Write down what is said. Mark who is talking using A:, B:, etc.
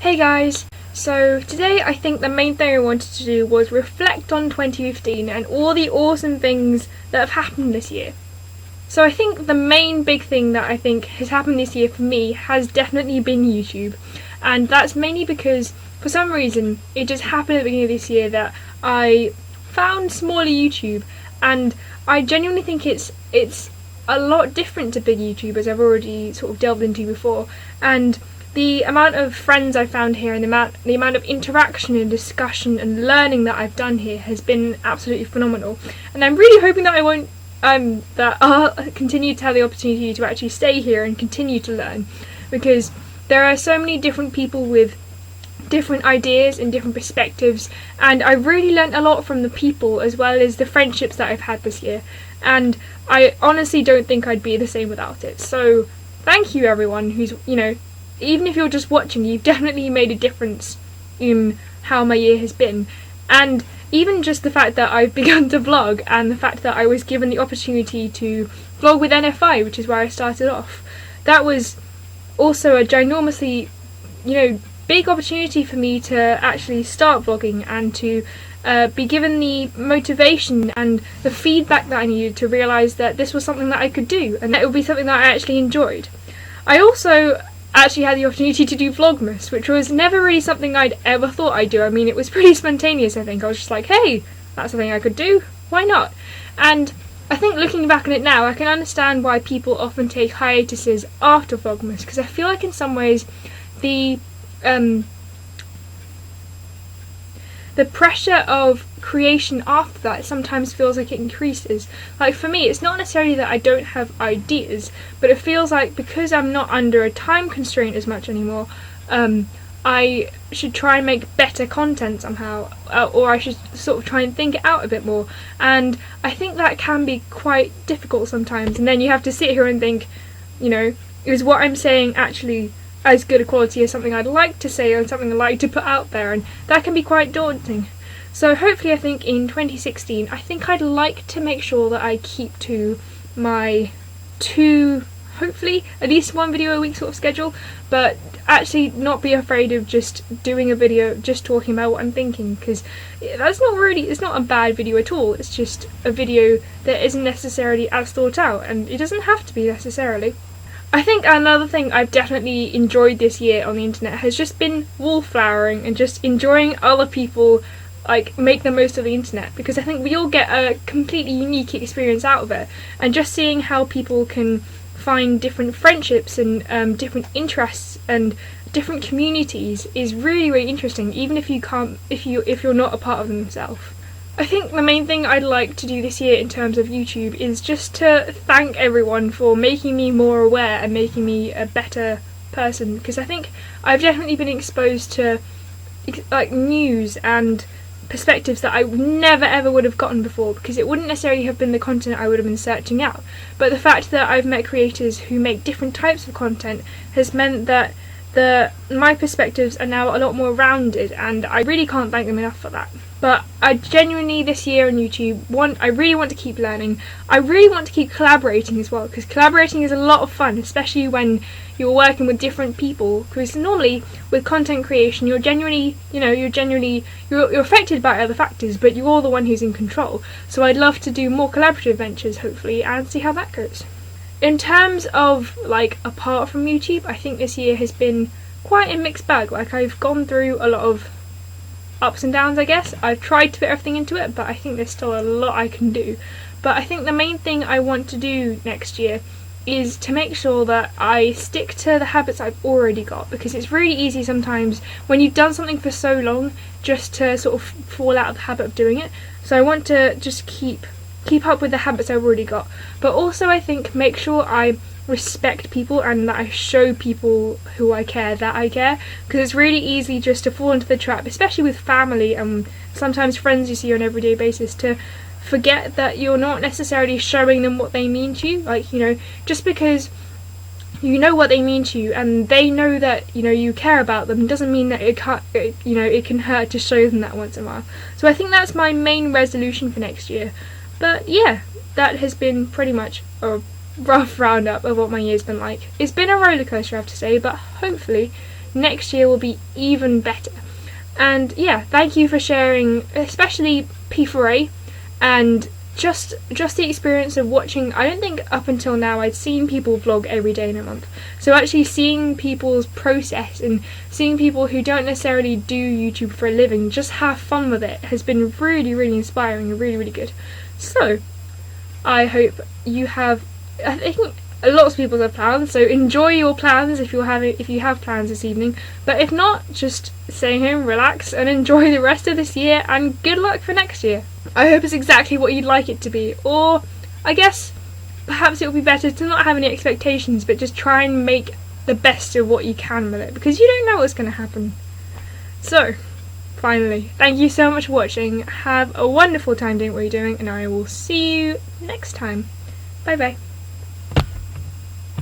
A: Hey guys! So today I think the main thing I wanted to do was reflect on 2015 and all the awesome things that have happened this year. So I think the main big thing that I think has happened this year for me has definitely been YouTube. And that's mainly because for some reason it just happened at the beginning of this year that I found smaller YouTube, and I genuinely think it's a lot different to big YouTube, as I've already sort of delved into before. And the amount of friends I've found here and the amount of interaction and discussion and learning that I've done here has been absolutely phenomenal. And I'm really hoping that I'll continue to have the opportunity to actually stay here and continue to learn, because there are so many different people with different ideas and different perspectives, and I've really learnt a lot from the people as well as the friendships that I've had this year, and I honestly don't think I'd be the same without it. So thank you everyone who's, even if you're just watching, you've definitely made a difference in how my year has been. And even just the fact that I've begun to vlog, and the fact that I was given the opportunity to vlog with NFI, which is where I started off, that was also a ginormously, big opportunity for me to actually start vlogging and to be given the motivation and the feedback that I needed to realise that this was something that I could do and that it would be something that I actually enjoyed. I also actually had the opportunity to do Vlogmas, which was never really something I'd ever thought I'd do. I mean, it was pretty spontaneous, I think. I was just like, hey, that's something I could do, why not? And I think looking back on it now, I can understand why people often take hiatuses after Vlogmas, because I feel like in some ways the pressure of creation after that sometimes feels like it increases. Like for me, it's not necessarily that I don't have ideas, but it feels like because I'm not under a time constraint as much anymore, I should try and make better content somehow, or I should sort of try and think it out a bit more. And I think that can be quite difficult sometimes, and then you have to sit here and think, is what I'm saying actually as good a quality as something I'd like to say or something I'd like to put out there, and that can be quite daunting. So hopefully I think in 2016, I think I'd like to make sure that I keep to my hopefully at least one video a week sort of schedule, but actually not be afraid of just doing a video just talking about what I'm thinking, because it's not a bad video at all. It's just a video that isn't necessarily as thought out, and it doesn't have to be necessarily. I think another thing I've definitely enjoyed this year on the internet has just been wallflowering and just enjoying other people make the most of the internet, because I think we all get a completely unique experience out of it, and just seeing how people can find different friendships and different interests and different communities is really, really interesting, even if you're not a part of them yourself. I think the main thing I'd like to do this year in terms of YouTube is just to thank everyone for making me more aware and making me a better person, because I think I've definitely been exposed to news and perspectives that I never ever would have gotten before, because it wouldn't necessarily have been the content I would have been searching out. But the fact that I've met creators who make different types of content has meant that my perspectives are now a lot more rounded, and I really can't thank them enough for that. But I genuinely, this year on YouTube, I really want to keep learning. I really want to keep collaborating as well, because collaborating is a lot of fun, especially when you're working with different people, because normally with content creation you're affected by other factors, but you're the one who's in control. So I'd love to do more collaborative ventures, hopefully, and see how that goes. In terms of apart from YouTube, I think this year has been quite a mixed bag. I've gone through a lot of ups and downs, I guess. I've tried to fit everything into it, but I think there's still a lot I can do. But I think the main thing I want to do next year is to make sure that I stick to the habits I've already got, because it's really easy sometimes when you've done something for so long just to sort of fall out of the habit of doing it. So I want to just keep up with the habits I've already got, but also I think make sure I respect people and that I show people who I care that I care, because it's really easy just to fall into the trap, especially with family and sometimes friends you see on an everyday basis, to forget that you're not necessarily showing them what they mean to you. Just because you know what they mean to you and they know that you care about them doesn't mean that it can hurt to show them that once in a while. So I think that's my main resolution for next year. But yeah, that has been pretty much a rough roundup of what my year's been like. It's been a roller coaster, I have to say, but hopefully next year will be even better. And yeah, thank you for sharing, especially P4A, and just the experience of watching. I don't think up until now I'd seen people vlog every day in a month, so actually seeing people's process and seeing people who don't necessarily do YouTube for a living just have fun with it has been really, really inspiring and really, really good. So I hope you have, I think lots of people have plans, so enjoy your plans if you have plans this evening, but if not, just stay home, relax and enjoy the rest of this year, and good luck for next year. I hope it's exactly what you'd like it to be, or I guess perhaps it would be better to not have any expectations but just try and make the best of what you can with it, because you don't know what's going to happen. So finally, thank you so much for watching, have a wonderful time doing what you're doing, and I will see you next time. Bye bye.